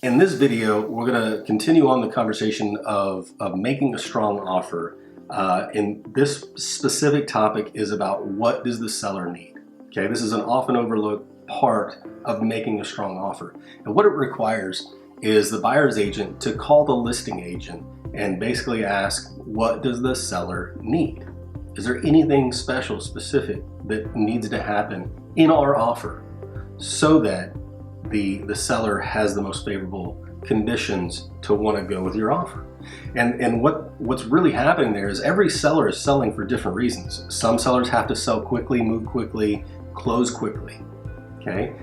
In this video, we're going to continue on the conversation of making a strong offer. And this specific topic is about what does the seller need. Okay, this is an often overlooked part of making a strong offer. And what it requires is the buyer's agent to call the listing agent and basically ask, what does the seller need? Is there anything special, specific that needs to happen in our offer so that the seller has the most favorable conditions to want to go with your offer? And what's really happening there is every seller is selling for different reasons. Some sellers have to sell quickly, move quickly, close quickly. Okay,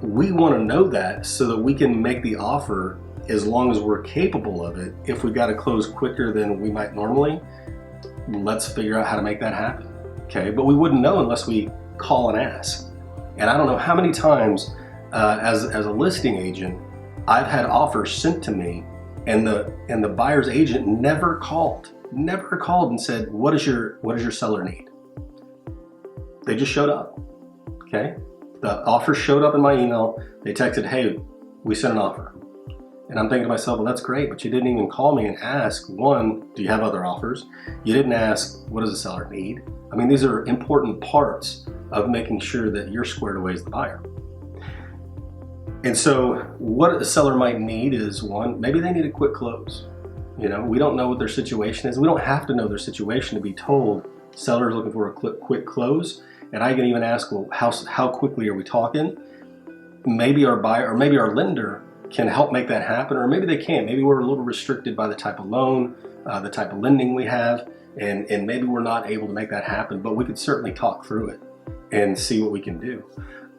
we want to know that so that we can make the offer as long as we're capable of it. If we got to close quicker than we might normally, let's figure out how to make that happen. Okay, but we wouldn't know unless we call and ask. And I don't know how many times as a listing agent, I've had offers sent to me, and the buyer's agent never called and said, what does your seller need? They just showed up. Okay, the offer showed up in my email. They texted, hey, we sent an offer. And I'm thinking to myself, well, that's great, but you didn't even call me and ask, one, do you have other offers? You didn't ask, what does the seller need? I mean, these are important parts of making sure that you're squared away as the buyer. And so what a seller might need is, one, maybe they need a quick close. You know, we don't know what their situation is. We don't have to know their situation to be told seller's looking for a quick close. And I can even ask, well, how quickly are we talking? Maybe our buyer or maybe our lender can help make that happen, or maybe they can't. Maybe we're a little restricted by the type of loan, the type of lending we have, and maybe we're not able to make that happen, but we could certainly talk through it and see what we can do.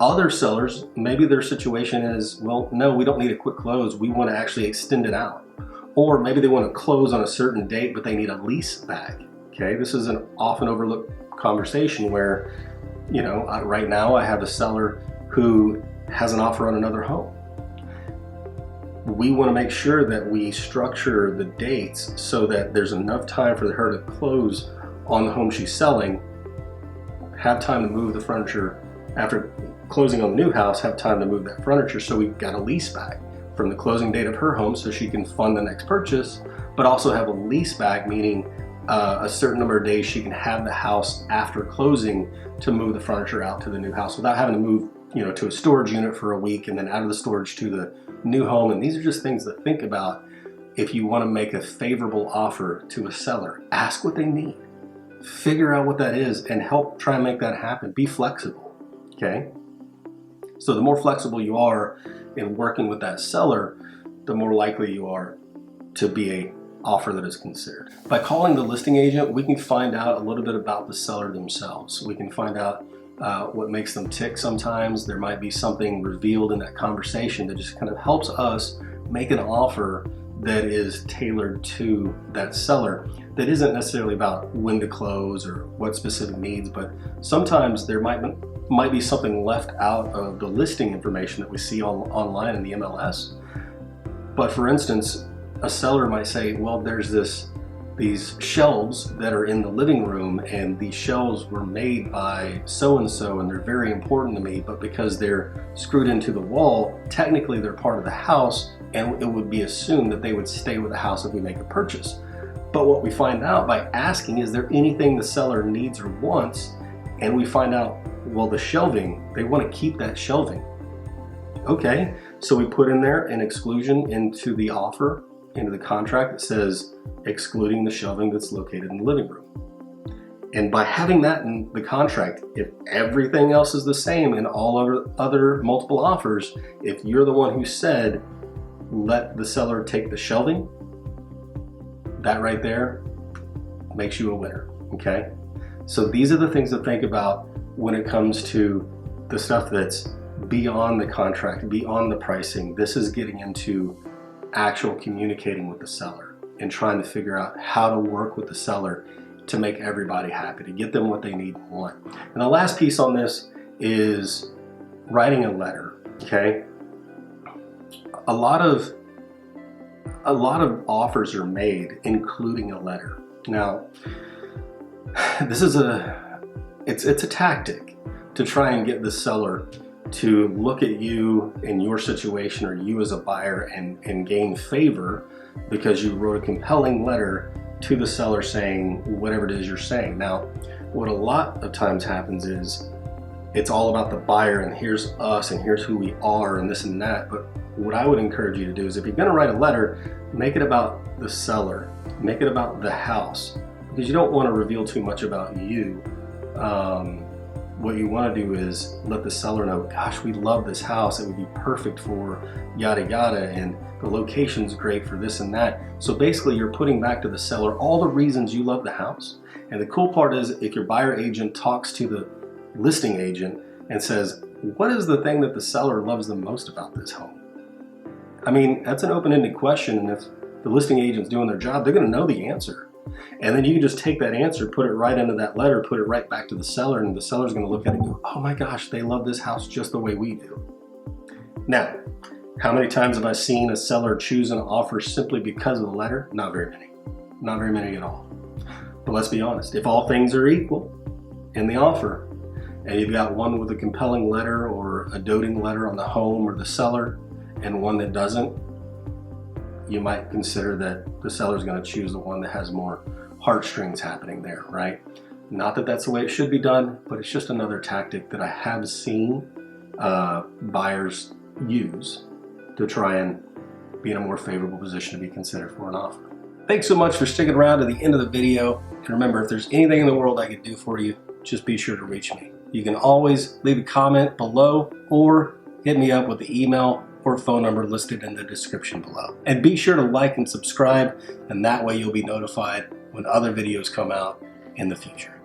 Other sellers, maybe their situation is, well, no, we don't need a quick close. We want to actually extend it out. Or maybe they want to close on a certain date, but they need a lease back. Okay, this is an often overlooked conversation where, you know, right now I have a seller who has an offer on another home. We want to make sure that we structure the dates so that there's enough time for her to close on the home she's selling, have time to move the furniture after closing on the new house, have time to move that furniture, so we've got a lease back from the closing date of her home so she can fund the next purchase, but also have a lease back, meaning a certain number of days she can have the house after closing to move the furniture out to the new house without having to move, you know, to a storage unit for a week and then out of the storage to the new home. And these are just things to think about if you want to make a favorable offer to a seller. Ask what they need, figure out what that is, and help try and make that happen. Be flexible. Okay, so the more flexible you are in working with that seller, the more likely you are to be a offer that is considered. By calling the listing agent, we can find out a little bit about the seller themselves. We can find out what makes them tick sometimes. There might be something revealed in that conversation that just kind of helps us make an offer that is tailored to that seller, that isn't necessarily about when to close or what specific needs, but sometimes there might be something left out of the listing information that we see online in the MLS. But for instance, a seller might say, well, there's these shelves that are in the living room, and these shelves were made by so-and-so, and they're very important to me, but because they're screwed into the wall, technically they're part of the house, and it would be assumed that they would stay with the house if we make a purchase. But what we find out by asking, is there anything the seller needs or wants? And we find out, well, the shelving, they want to keep that shelving. Okay, so we put in there an exclusion into the offer, into the contract that says excluding the shelving that's located in the living room. And by having that in the contract, if everything else is the same in all other multiple offers, if you're the one who said, let the seller take the shelving, that right there makes you a winner, okay? So these are the things to think about when it comes to the stuff that's beyond the contract, beyond the pricing. This is getting into actual communicating with the seller and trying to figure out how to work with the seller to make everybody happy, to get them what they need and want. And the last piece on this is writing a letter, okay? A lot of offers are made including a letter. Now, this is it's a tactic to try and get the seller to look at you in your situation or you as a buyer and gain favor because you wrote a compelling letter to the seller saying whatever it is you're saying. Now, what a lot of times happens is it's all about the buyer and here's us and here's who we are and this and that. But what I would encourage you to do is if you're going to write a letter, make it about the seller, make it about the house, because you don't want to reveal too much about you. What you want to do is let the seller know, gosh, we love this house. It would be perfect for yada yada, and the location's great for this and that. So basically you're putting back to the seller all the reasons you love the house. And the cool part is if your buyer agent talks to the listing agent and says, what is the thing that the seller loves the most about this home? I mean, that's an open-ended question, and if the listing agent's doing their job, they're going to know the answer. And then you can just take that answer, put it right into that letter, put it right back to the seller, and the seller's going to look at it and go, oh my gosh, they love this house just the way we do. Now, how many times have I seen a seller choose an offer simply because of the letter? Not very many. Not very many at all. But let's be honest, if all things are equal in the offer, and you've got one with a compelling letter or a doting letter on the home or the seller, and one that doesn't, you might consider that the seller's going to choose the one that has more heartstrings happening there, right? Not that that's the way it should be done, but it's just another tactic that I have seen buyers use to try and be in a more favorable position to be considered for an offer. Thanks so much for sticking around to the end of the video. And remember, if there's anything in the world I could do for you, just be sure to reach me. You can always leave a comment below or hit me up with the email or phone number listed in the description below. And be sure to like and subscribe, and that way you'll be notified when other videos come out in the future.